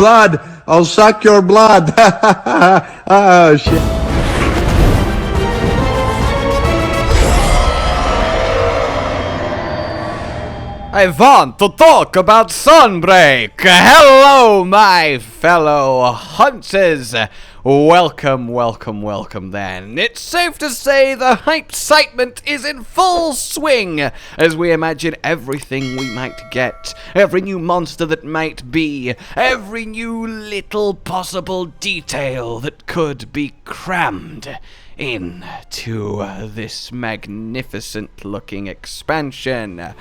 blood. I'll suck your blood. Oh, shit. I want to talk about Sunbreak! Hello, my fellow hunters! Welcome, welcome, welcome then. It's safe to say the hype-citement is in full swing as we imagine everything we might get, every new monster that might be, every new little possible detail that could be crammed into this magnificent-looking expansion.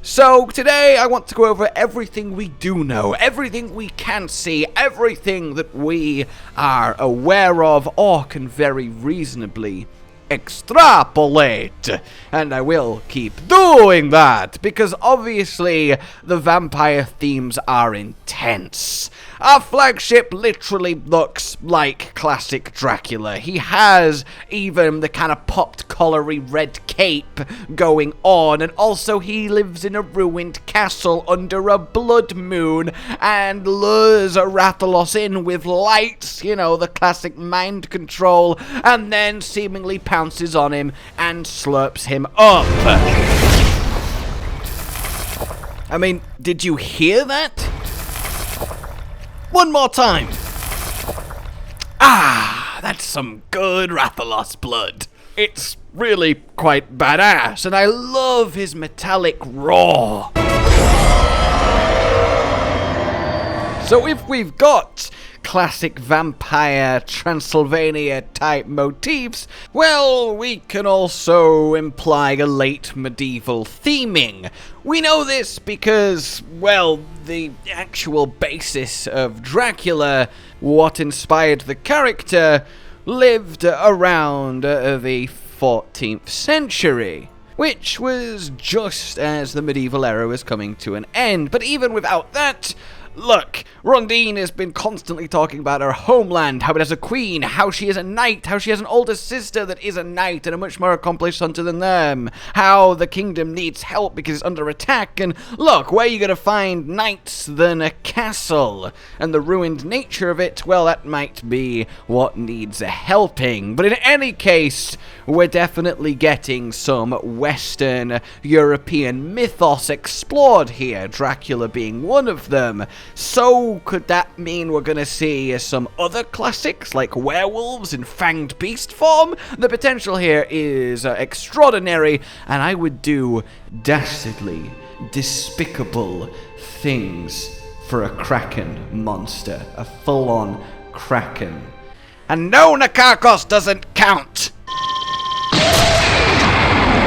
So, today I want to go over everything we do know, everything we can see, everything that we are aware of or can very reasonably extrapolate. And I will keep doing that, because obviously the vampire themes are intense. Our flagship literally looks like classic Dracula. He has even the kind of popped collary red cape going on, and also he lives in a ruined castle under a blood moon and lures Rathalos in with lights, you know, the classic mind control, and then seemingly pounces on him and slurps him up. I mean, did you hear that? One more time. Ah, that's some good Rathalos blood. It's really quite badass, and I love his metallic roar. So if we've got classic vampire Transylvania type motifs, well, we can also imply a late medieval theming. We know this because, well, the actual basis of Dracula, what inspired the character, lived around the 14th century, which was just as the medieval era was coming to an end. But even without that, look, Rondine has been constantly talking about her homeland, how it has a queen, how she is a knight, how she has an older sister that is a knight and a much more accomplished hunter than them, how the kingdom needs help because it's under attack, and look, where are you going to find knights than a castle? And the ruined nature of it, well, that might be what needs a helping. But in any case, we're definitely getting some Western European mythos explored here, Dracula being one of them. So, could that mean we're going to see some other classics, like werewolves in fanged beast form? The potential here is extraordinary, and I would do dastardly, despicable things for a kraken monster. A full-on kraken. And no, Nakakos doesn't count!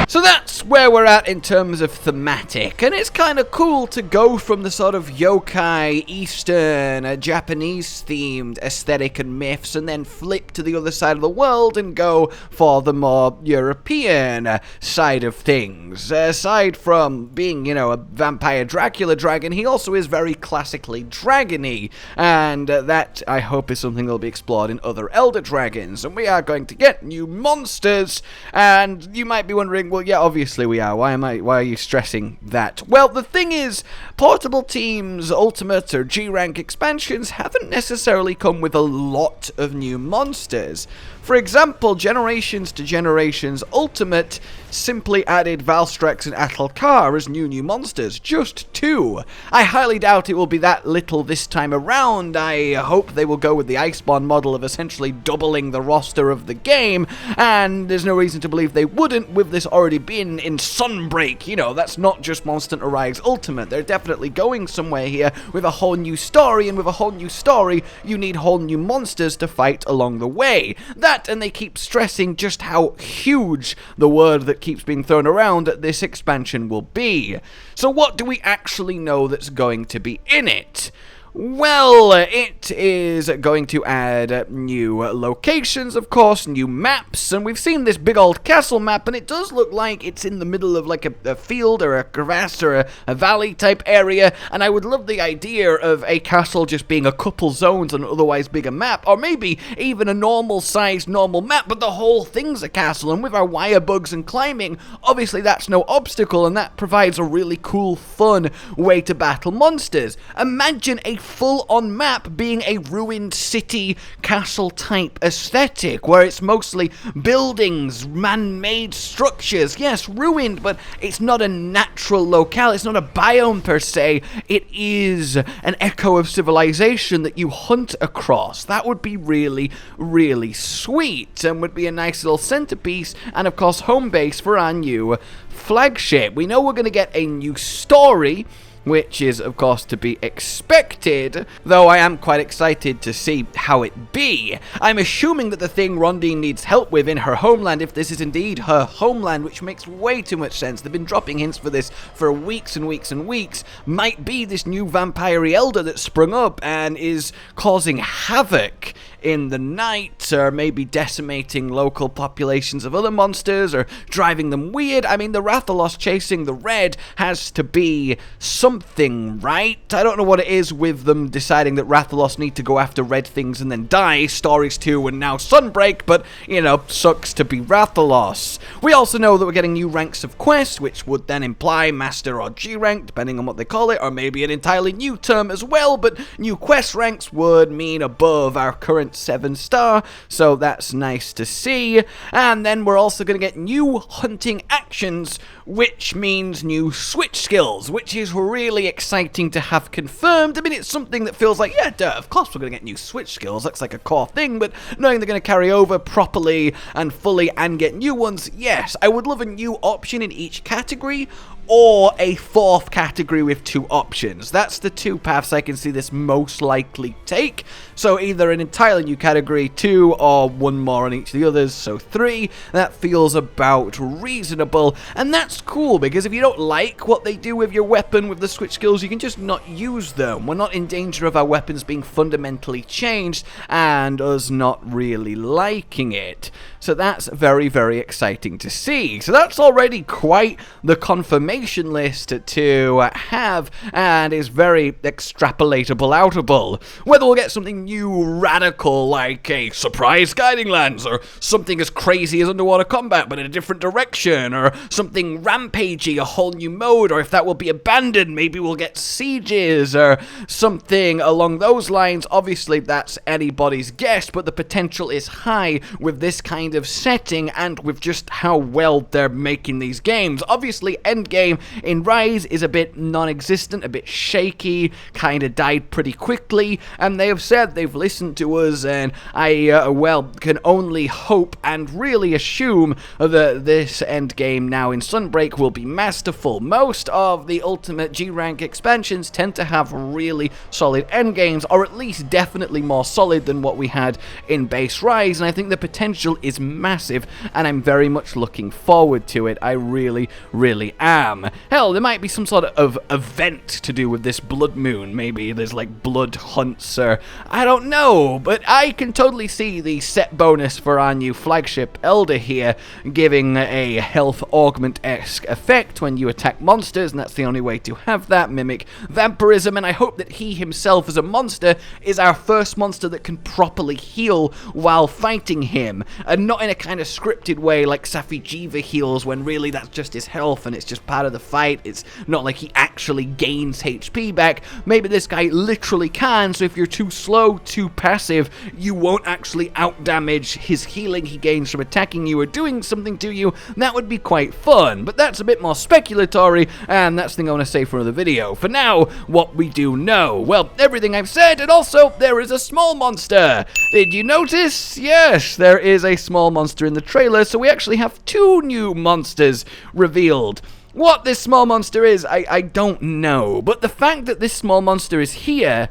So that's where we're at in terms of thematic, and it's kind of cool to go from the sort of yokai, Eastern, Japanese-themed aesthetic and myths, and then flip to the other side of the world and go for the more European side of things. Aside from being, you know, a vampire Dracula dragon, he also is very classically dragony, and that, I hope, is something that will be explored in other Elder Dragons, and we are going to get new monsters, and you might be wondering, well, yeah, obviously we are. Why are you stressing that? Well, the thing is, Portable Team's Ultimate or G-Rank expansions haven't necessarily come with a lot of new monsters. For example, Generations to Generations Ultimate simply added Valstrax and Atalkar as new monsters. Just 2. I highly doubt it will be that little this time around. I hope they will go with the Iceborne model of essentially doubling the roster of the game, and there's no reason to believe they wouldn't with this already being in Sunbreak. You know, that's not just Monster Hunter Rise Ultimate. They're definitely going somewhere here with a whole new story, and with a whole new story, you need whole new monsters to fight along the way. That, and they keep stressing just how huge the word that keeps being thrown around that this expansion will be. So what do we actually know that's going to be in it? Well, it is going to add new locations, of course, new maps, and we've seen this big old castle map, and it does look like it's in the middle of like a field or a crevasse or a valley type area, and I would love the idea of a castle just being a couple zones on an otherwise bigger map, or maybe even a normal-sized normal map, but the whole thing's a castle, and with our wire bugs and climbing, obviously that's no obstacle, and that provides a really cool, fun way to battle monsters. Imagine a full-on map being a ruined city castle type aesthetic, where it's mostly buildings, man-made structures. Yes, ruined, but it's not a natural locale, it's not a biome per se, it is an echo of civilization that you hunt across. That would be really, really sweet, and would be a nice little centerpiece, and of course home base for our new flagship. We know we're going to get a new story, which is, of course, to be expected, though I am quite excited to see how it be. I'm assuming that the thing Rondine needs help with in her homeland, if this is indeed her homeland, which makes way too much sense, they've been dropping hints for this for weeks and weeks and weeks, might be this new vampire elder that sprung up and is causing havoc in the night, or maybe decimating local populations of other monsters, or driving them weird. I mean, the Rathalos chasing the red has to be something, right? I don't know what it is with them deciding that Rathalos need to go after red things and then die, Stories 2 and now Sunbreak, but, you know, sucks to be Rathalos. We also know that we're getting new ranks of quests, which would then imply Master or G rank, depending on what they call it, or maybe an entirely new term as well, but new quest ranks would mean above our current 7-star, so that's nice to see. And then we're also going to get new hunting actions, which means new switch skills, which is really exciting to have confirmed. I mean, it's something that feels like, yeah, duh, of course we're going to get new switch skills, that's like a core thing, but knowing they're going to carry over properly and fully and get new ones, yes, I would love a new option in each category, or a fourth category with 2 options. That's the 2 paths I can see this most likely take. So either an entirely new category, 2, or 1 more on each of the others, so 3. That feels about reasonable, and that's cool, because if you don't like what they do with your weapon, with the switch skills, you can just not use them. We're not in danger of our weapons being fundamentally changed, and us not really liking it. So that's very, very exciting to see. So that's already quite the confirmation list to have, and is very extrapolatable outable. Whether we'll get something new radical like a surprise guiding lands, or something as crazy as underwater combat but in a different direction, or something rampagey, a whole new mode, or if that will be abandoned, maybe we'll get sieges or something along those lines. Obviously that's anybody's guess, but the potential is high with this kind of setting and with just how well they're making these games. Obviously Endgame in Rise is a bit non-existent, a bit shaky, kind of died pretty quickly, and they have said they've listened to us, and I, well, can only hope and really assume that this Endgame now in Sunbreak will be masterful. Most of the Ultimate G-Rank expansions tend to have really solid endgames, or at least definitely more solid than what we had in base Rise, and I think the potential is massive, and I'm very much looking forward to it. I really, really am. Hell, there might be some sort of event to do with this blood moon. Maybe there's like blood hunts, or I don't know, but I can totally see the set bonus for our new flagship elder here giving a health augment-esque effect when you attack monsters, and that's the only way to have that, mimic vampirism, and I hope that he himself as a monster is our first monster that can properly heal while fighting him, and not in a kind of scripted way like Safi Jiva heals when really that's just his health and it's just part of the fight. It's not like he actually gains HP back. Maybe this guy literally can, so if you're too slow, too passive, you won't actually outdamage his healing he gains from attacking you or doing something to you. That would be quite fun, but that's a bit more speculatory, and that's the thing I want to say for another video. For now, what we do know, well, everything I've said, and also there is a small monster. Did you notice? Yes, there is a small monster in the trailer, so we actually have 2 new monsters revealed. What this small monster is, I don't know, but the fact that this small monster is here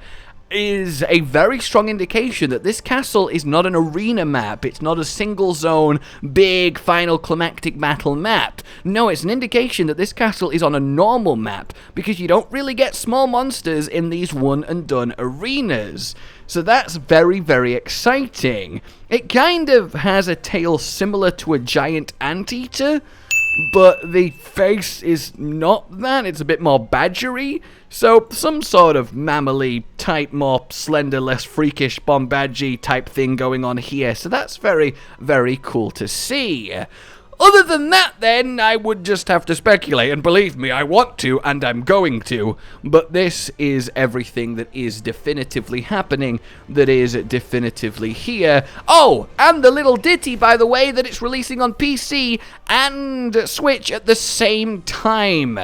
is a very strong indication that this castle is not an arena map. It's not a single zone, big final climactic battle map. No, it's an indication that this castle is on a normal map, because you don't really get small monsters in these one and done arenas. So that's very, very exciting. It kind of has a tail similar to a giant anteater, but the face is not that. It's a bit more badgery. So some sort of mammally type, more slender, less freakish bombadgy type thing going on here. So that's very, very cool to see. Other than that, then, I would just have to speculate, and believe me, I want to, and I'm going to, but this is everything that is definitively happening, that is definitively here. Oh, and the little ditty, by the way, that it's releasing on PC and Switch at the same time.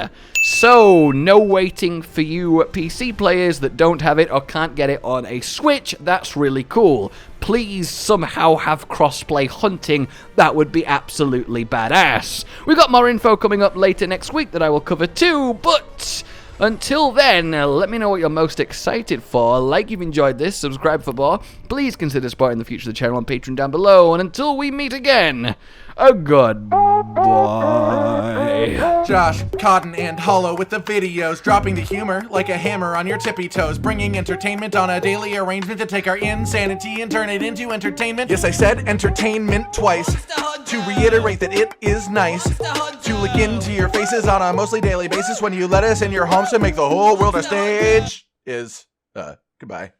So, no waiting for you PC players that don't have it or can't get it on a Switch. That's really cool. Please somehow have crossplay hunting. That would be absolutely badass. We got more info coming up later next week that I will cover too, but until then, let me know what you're most excited for. Like if you've enjoyed this, subscribe for more. Please consider supporting the future of the channel on Patreon down below. And until we meet again, a goodbye. Josh, Cotton, and Hollow with the videos, dropping the humor like a hammer on your tippy toes, bringing entertainment on a daily arrangement to take our insanity and turn it into entertainment. Yes, I said entertainment twice, to reiterate that it is nice to look into your faces on a mostly daily basis when you let us in your homes to make the whole world a stage. Goodbye.